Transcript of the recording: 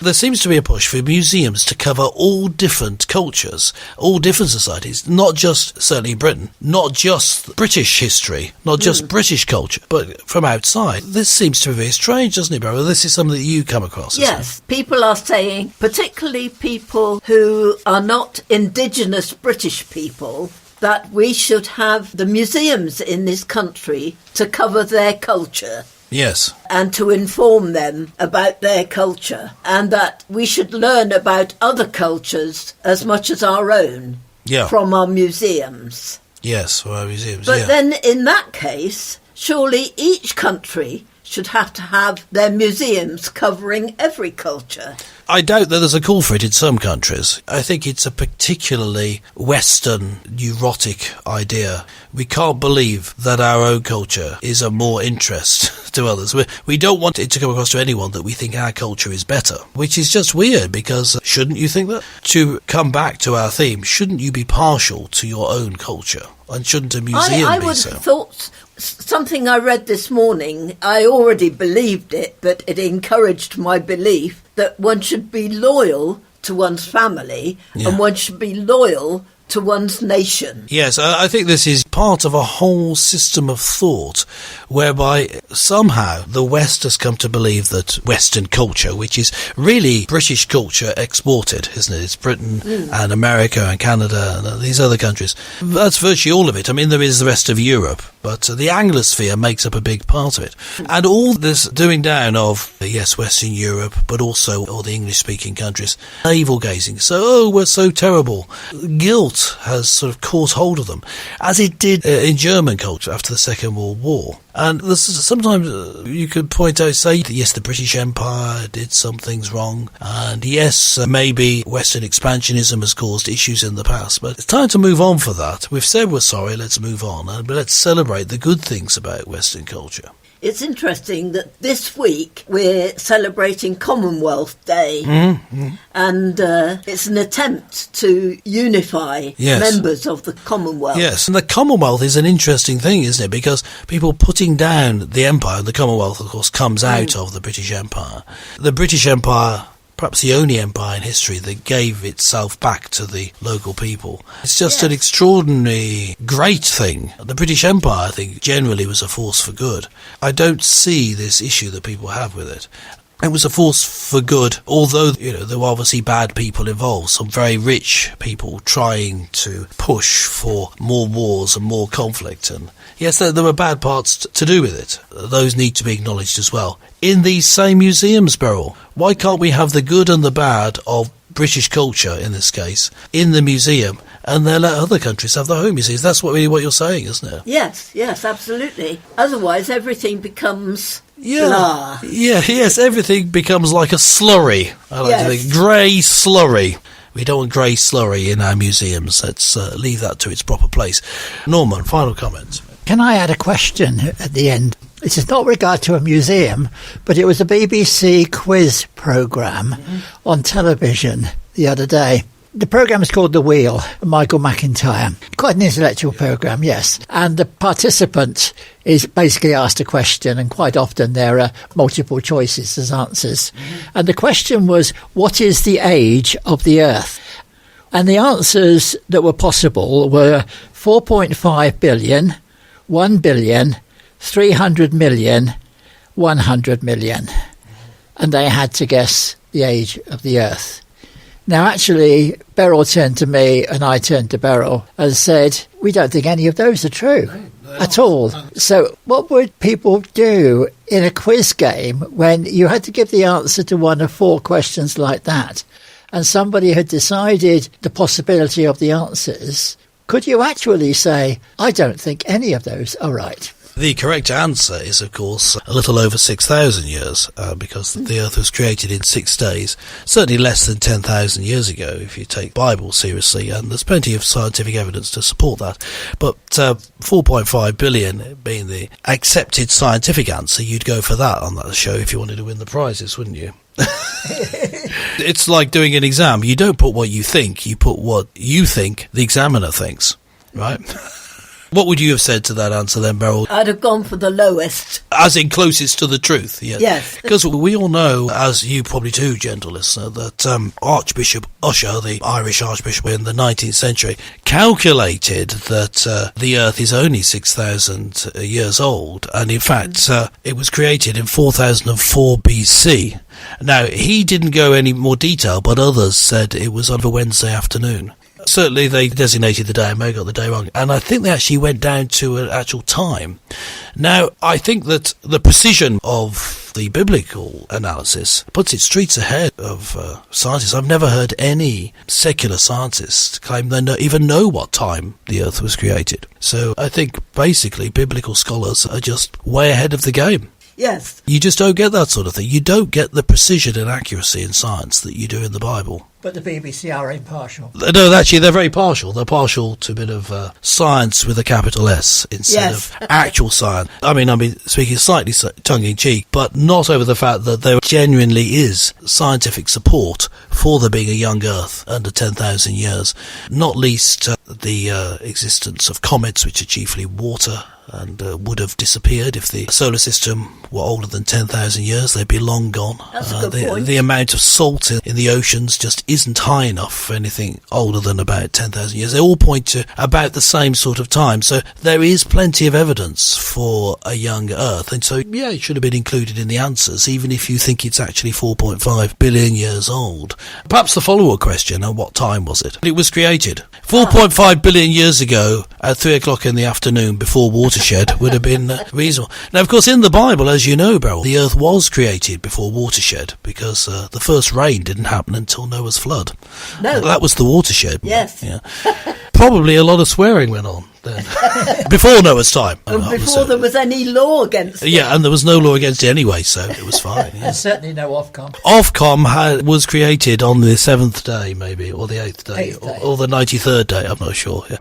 There seems to be a push for museums to cover all different cultures, all different societies, not just, certainly Britain, not just British history, not just British culture, but from outside. This seems to be very strange, doesn't it, Beryl? This is something that you come across. Yes, people are saying, particularly people who are not indigenous British people, that we should have the museums in this country to cover their culture. Yes. And to inform them about their culture, and that we should learn about other cultures as much as our own from our museums. Yes, from our museums, But then in that case, surely each country should have to have their museums covering every culture. I doubt that there's a call for it in some countries. I think it's a particularly Western, neurotic idea. We can't believe that our own culture is of more interest to others. We don't want it to come across to anyone that we think our culture is better, which is just weird, because shouldn't you think that? To come back to our theme, shouldn't you be partial to your own culture? And shouldn't a museum I be would so? have thought, something I read this morning, I already believed it, but it encouraged my belief that one should be loyal to one's family and one should be loyal to one's nation. Yes, I think this is part of a whole system of thought whereby somehow the West has come to believe that Western culture, which is really British culture exported, isn't it? It's Britain and America and Canada and these other countries. That's virtually all of it. I mean, there is the rest of Europe, but the Anglosphere makes up a big part of it. And all this doing down of, yes, Western Europe, but also all the English-speaking countries, navel-gazing. So, we're so terrible. Guilt has sort of caught hold of them, as it did in German culture after the Second World War. And sometimes you could point out, say, yes, the British Empire did some things wrong, and yes, maybe Western expansionism has caused issues in the past, but it's time to move on for that. We've said we're sorry, let's move on, but let's celebrate the good things about Western culture. It's interesting that this week we're celebrating Commonwealth Day, and it's an attempt to unify members of the Commonwealth. Yes, and the Commonwealth is an interesting thing, isn't it? Because people putting down the Empire, the Commonwealth, of course, comes out of the British Empire. The British Empire, perhaps the only empire in history that gave itself back to the local people. It's just an extraordinary, great thing. The British Empire, I think, generally was a force for good. I don't see this issue that people have with it. It was a force for good, although, there were obviously bad people involved, some very rich people trying to push for more wars and more conflict. And yes, there were bad parts to do with it. Those need to be acknowledged as well. In these same museums, Beryl, why can't we have the good and the bad of British culture, in this case, in the museum, and then let other countries have their home museums? That's what you're saying, isn't it? Yes, absolutely. Otherwise, everything becomes blah. Yes, everything becomes like a slurry. I like to think, grey slurry. We don't want grey slurry in our museums. Let's leave that to its proper place. Norman, final comment. Can I add a question at the end? This is not regard to a museum, but it was a BBC quiz programme on television the other day. The programme is called The Wheel, Michael McIntyre. Quite an intellectual programme, yes. And the participant is basically asked a question, and quite often there are multiple choices as answers. And the question was, what is the age of the Earth? And the answers that were possible were 4.5 billion, 1 billion, 300 million, 100 million. And they had to guess the age of the Earth. Now, actually, Beryl turned to me and I turned to Beryl and said, we don't think any of those are true at all. So what would people do in a quiz game when you had to give the answer to one of 4 questions like that, and somebody had decided the possibility of the answers? Could you actually say, I don't think any of those are right? The correct answer is, of course, a little over 6,000 years, because the Earth was created in 6 days, certainly less than 10,000 years ago, if you take the Bible seriously, and there's plenty of scientific evidence to support that. But 4.5 billion being the accepted scientific answer, you'd go for that on that show if you wanted to win the prizes, wouldn't you? It's like doing an exam. You don't put what you think, you put what you think the examiner thinks, right? What would you have said to that answer then, Beryl? I'd have gone for the lowest. As in closest to the truth, yes. Yes. Because we all know, as you probably do, gentle listener, that Archbishop Usher, the Irish Archbishop in the 19th century, calculated that the Earth is only 6,000 years old, and in fact it was created in 4004 BC. Now, he didn't go any more detail, but others said it was on a Wednesday afternoon. Certainly they designated the day and may have got the day wrong, and I think they actually went down to an actual time. Now, I think that the precision of the biblical analysis puts it streets ahead of scientists. I've never heard any secular scientists claim they even know what time the Earth was created. So I think basically biblical scholars are just way ahead of the game. Yes. You just don't get that sort of thing. You don't get the precision and accuracy in science that you do in the Bible. But the BBC are impartial. No, actually, they're very partial. They're partial to a bit of science with a capital S instead of actual science. I mean, speaking slightly tongue-in-cheek, but not over the fact that there genuinely is scientific support for there being a young Earth under 10,000 years, not least the existence of comets, which are chiefly water, and would have disappeared if the solar system were older than 10,000 years. They'd be long gone. That's a good point. The amount of salt in the oceans just isn't high enough for anything older than about 10,000 years. They all point to about the same sort of time. So there is plenty of evidence for a young Earth. And so, yeah, it should have been included in the answers, even if you think it's actually 4.5 billion years old. Perhaps the follow-up question, and what time was it? It was created 4.5 billion years ago at 3 o'clock in the afternoon before watershed would have been reasonable. Now, of course, in the Bible, as you know, Beryl, the Earth was created before watershed because the first rain didn't happen until Noah's flood. No. That was the watershed. Yes. Yeah. Probably a lot of swearing went on then. Before Noah's time. And before there was any law against it. Yeah, and there was no law against it anyway, so it was fine. Yeah. There's certainly no Ofcom. Ofcom was created on the 7th day, maybe, or the 8th day, or the 93rd day, I'm not sure. Yeah.